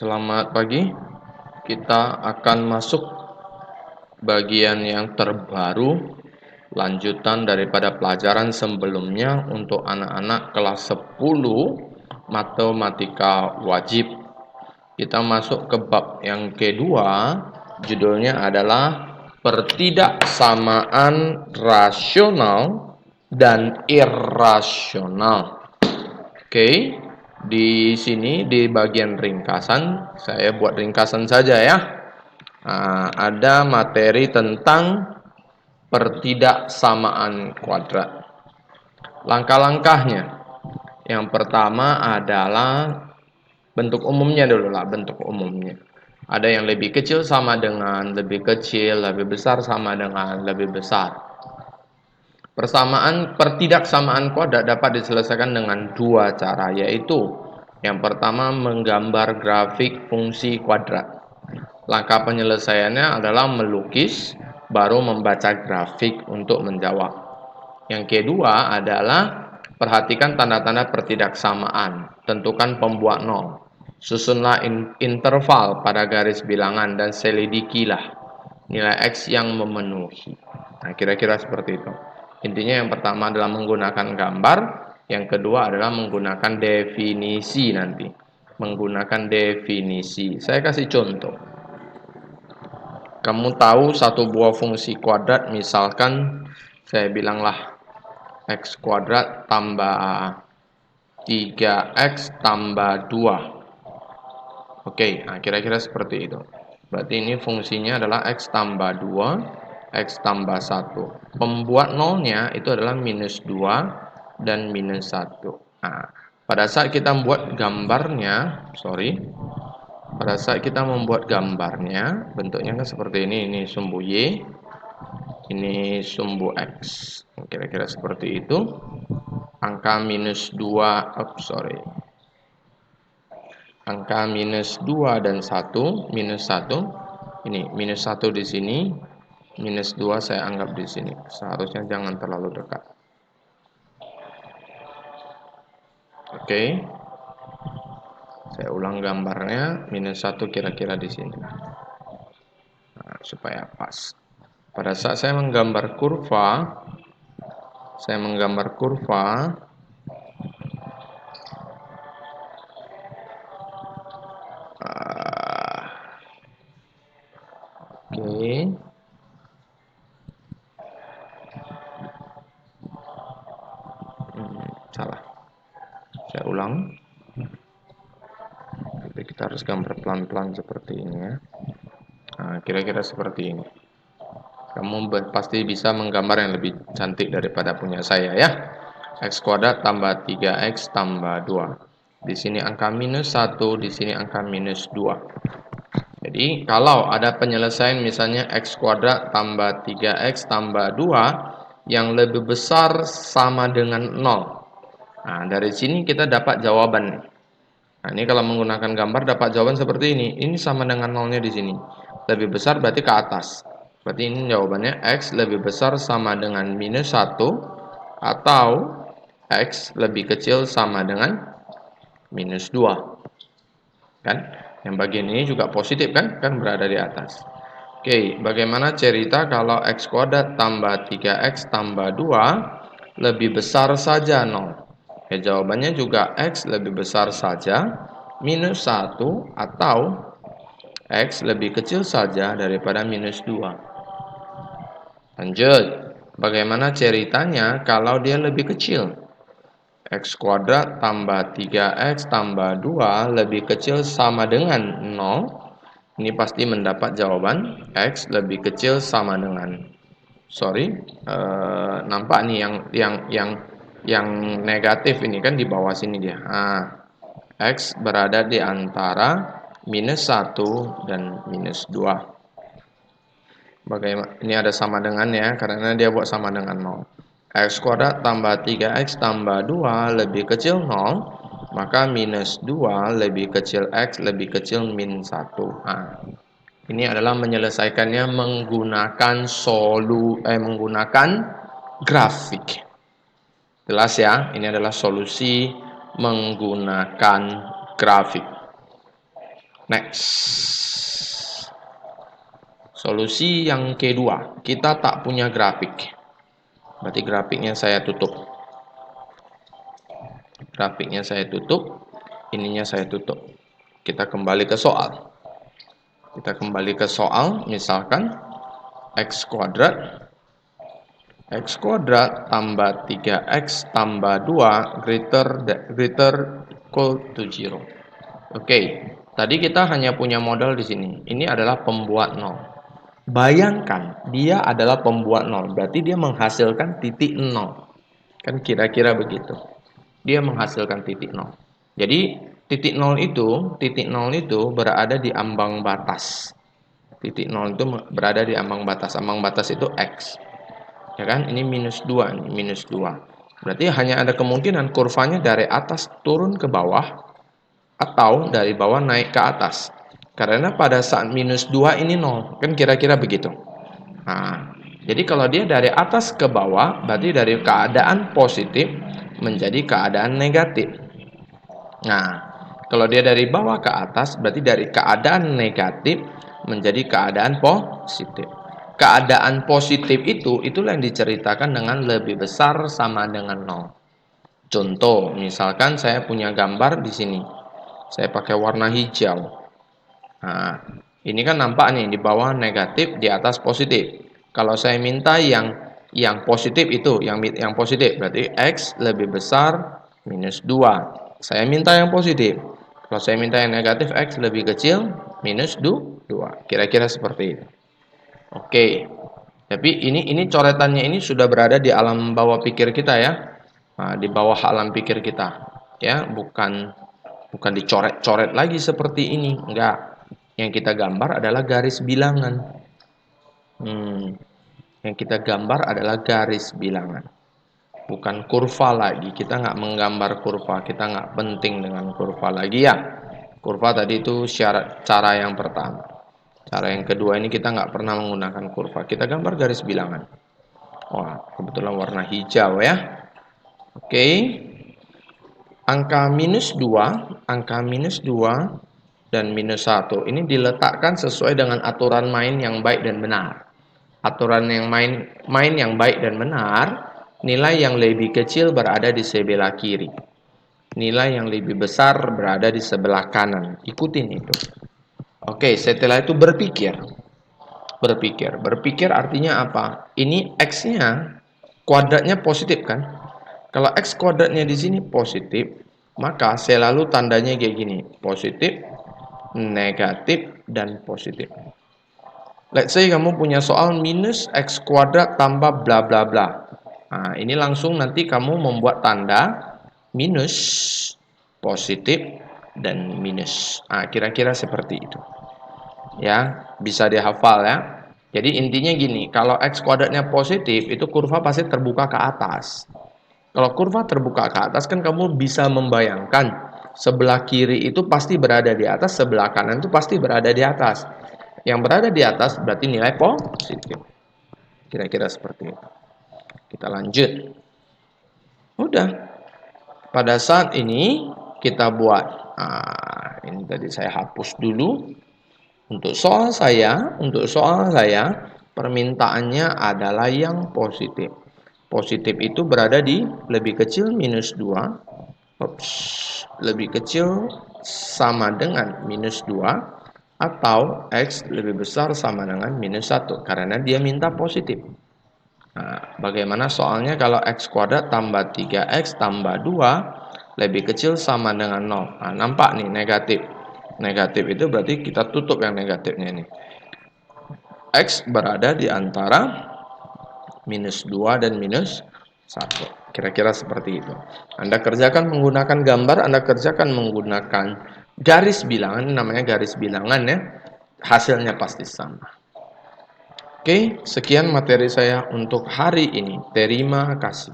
Selamat pagi. Kita akan masuk bagian yang terbaru, lanjutan daripada pelajaran sebelumnya untuk anak-anak kelas 10 matematika wajib. Kita masuk ke bab yang kedua, judulnya adalah pertidaksamaan rasional dan irasional. Oke, di sini di bagian ringkasan, saya buat ringkasan saja ya. Ada materi tentang pertidaksamaan kuadrat. Langkah-langkahnya. Yang pertama adalah bentuk umumnya dulu lah, bentuk umumnya. Ada yang lebih kecil sama dengan lebih kecil, lebih besar sama dengan lebih besar. Pertidaksamaan kuadrat dapat diselesaikan dengan dua cara, yaitu yang pertama menggambar grafik fungsi kuadrat. Langkah penyelesaiannya adalah melukis, baru membaca grafik untuk menjawab. Yang kedua adalah perhatikan tanda-tanda pertidaksamaan. Tentukan pembuat nol. Susunlah interval pada garis bilangan dan selidikilah nilai X yang memenuhi. Nah, kira-kira seperti itu. Intinya yang pertama adalah menggunakan gambar, yang kedua adalah menggunakan definisi nanti. Menggunakan definisi. Saya kasih contoh. Kamu tahu satu buah fungsi kuadrat, misalkan saya bilanglah X kuadrat tambah 3X tambah 2. Oke, nah kira-kira seperti itu. Berarti ini fungsinya adalah X tambah 2, X tambah 1. Pembuat nolnya itu adalah minus 2 dan minus 1. Nah, pada saat kita membuat gambarnya, pada saat kita membuat gambarnya, bentuknya kan seperti ini sumbu Y, ini sumbu X. Kira-kira seperti itu. Angka minus 2, angka minus 2 dan 1, minus 1. Ini minus 1 di sini, minus 2 saya anggap di sini. Seharusnya jangan terlalu dekat. Oke. Saya ulang gambarnya, minus 1 kira-kira di sini. Nah, supaya pas. Pada saat saya menggambar kurva, oke. Salah. Saya ulang. Jadi kita harus gambar pelan-pelan seperti ini ya. Nah, kira-kira seperti ini. Kamu pasti bisa menggambar yang lebih cantik daripada punya saya ya. X kuadrat tambah 3X tambah 2. Di sini angka minus 1, di sini angka minus 2. Jadi kalau ada penyelesaian misalnya X kuadrat tambah 3X tambah 2 yang lebih besar sama dengan 0. Nah, dari sini kita dapat jawaban. Nah, ini kalau menggunakan gambar dapat jawaban seperti ini. Ini sama dengan nolnya di sini. Lebih besar berarti ke atas. Berarti ini jawabannya X lebih besar sama dengan minus 1 atau X lebih kecil sama dengan minus 2. Kan? Yang bagian ini juga positif kan? Kan berada di atas. Oke, bagaimana cerita kalau X kuadrat tambah 3X tambah 2 lebih besar saja 0? Ya, jawabannya juga X lebih besar saja minus 1 atau X lebih kecil saja daripada minus 2. Lanjut, bagaimana ceritanya kalau dia lebih kecil? X kuadrat tambah 3X tambah 2 lebih kecil sama dengan 0. Ini pasti mendapat jawaban X lebih kecil sama dengan nampak nih yang negatif ini kan di bawah sini dia. X berada di antara minus 1 dan minus 2. Bagaimana? Ini ada sama dengannya karena dia buat sama dengan 0. X kuadrat tambah 3X tambah 2 lebih kecil 0, maka minus 2 lebih kecil X lebih kecil min 1. Ini adalah menyelesaikannya menggunakan menggunakan grafik. Jelas ya, ini adalah solusi menggunakan grafik. Next. Solusi yang kedua, kita tak punya grafik. Berarti grafiknya saya tutup. Grafiknya saya tutup, ininya saya tutup. Kita kembali ke soal. Kita kembali ke soal, misalkan X kuadrat tambah 3X tambah 2 greater equal to 0. Oke, tadi kita hanya punya modal di sini. Ini adalah pembuat 0. Bayangkan, dia adalah pembuat 0. Berarti dia menghasilkan titik 0. Kan kira-kira begitu. Dia menghasilkan titik 0. Jadi, titik 0 itu berada di ambang batas. Titik 0 itu berada di ambang batas. Ambang batas itu X. Ya kan? Ini minus 2. Minus 2. Berarti hanya ada kemungkinan kurvanya dari atas turun ke bawah atau dari bawah naik ke atas. Karena pada saat minus 2 ini 0. Kan kira-kira begitu. Nah, jadi kalau dia dari atas ke bawah, berarti dari keadaan positif menjadi keadaan negatif. Nah, kalau dia dari bawah ke atas, berarti dari keadaan negatif menjadi keadaan positif. Keadaan positif itulah yang diceritakan dengan lebih besar sama dengan 0. Contoh, misalkan saya punya gambar di sini. Saya pakai warna hijau. Nah, ini kan nampak nih di bawah negatif, di atas positif. Kalau saya minta yang positif itu, yang positif berarti X lebih besar minus 2. Saya minta yang positif. Kalau saya minta yang negatif, X lebih kecil minus 2. Kira-kira seperti itu. Oke. Tapi ini coretannya ini sudah berada di alam bawah pikir kita ya. Nah, di bawah alam pikir kita. Ya, bukan dicoret-coret lagi seperti ini, enggak. Yang kita gambar adalah garis bilangan. Yang kita gambar adalah garis bilangan, bukan kurva lagi. Kita nggak menggambar kurva, kita nggak penting dengan kurva lagi ya. Kurva tadi itu syarat cara yang pertama. Cara yang kedua ini kita nggak pernah menggunakan kurva, kita gambar garis bilangan. Wah, kebetulan warna hijau ya. Oke. Angka minus 2 dan minus 1 ini diletakkan sesuai dengan aturan main yang baik dan benar. Aturan yang main yang baik dan benar, nilai yang lebih kecil berada di sebelah kiri. Nilai yang lebih besar berada di sebelah kanan. Ikutin itu. Oke, setelah itu berpikir. Berpikir artinya apa? Ini X-nya kuadratnya positif kan? Kalau X kuadratnya di sini positif, maka selalu tandanya kayak gini. Positif, negatif, dan positif. Let's say kamu punya soal minus X kuadrat tambah bla bla bla. Nah, ini langsung nanti kamu membuat tanda minus, positif, dan minus. Nah, kira-kira seperti itu. Ya, bisa dihafal ya. Jadi intinya gini, kalau X kuadratnya positif, itu kurva pasti terbuka ke atas. Kalau kurva terbuka ke atas, kan kamu bisa membayangkan sebelah kiri itu pasti berada di atas, sebelah kanan itu pasti berada di atas. Yang berada di atas berarti nilai positif. Kira-kira seperti itu. Kita lanjut. Udah. Pada saat ini kita buat. Nah, ini tadi saya hapus dulu. Untuk soal saya, permintaannya adalah yang positif. Positif itu berada di lebih kecil minus 2. Lebih kecil sama dengan minus 2. Atau X lebih besar sama dengan minus 1. Karena dia minta positif. Nah, bagaimana soalnya kalau X kuadrat tambah 3X tambah 2 lebih kecil sama dengan 0. Nah, nampak nih negatif. Negatif itu berarti kita tutup yang negatifnya nih. X berada di antara minus 2 dan minus 1. Kira-kira seperti itu. Anda kerjakan menggunakan gambar, Anda kerjakan menggunakan garis bilangan, namanya garis bilangan ya. Hasilnya pasti sama. Oke, sekian materi saya untuk hari ini. Terima kasih.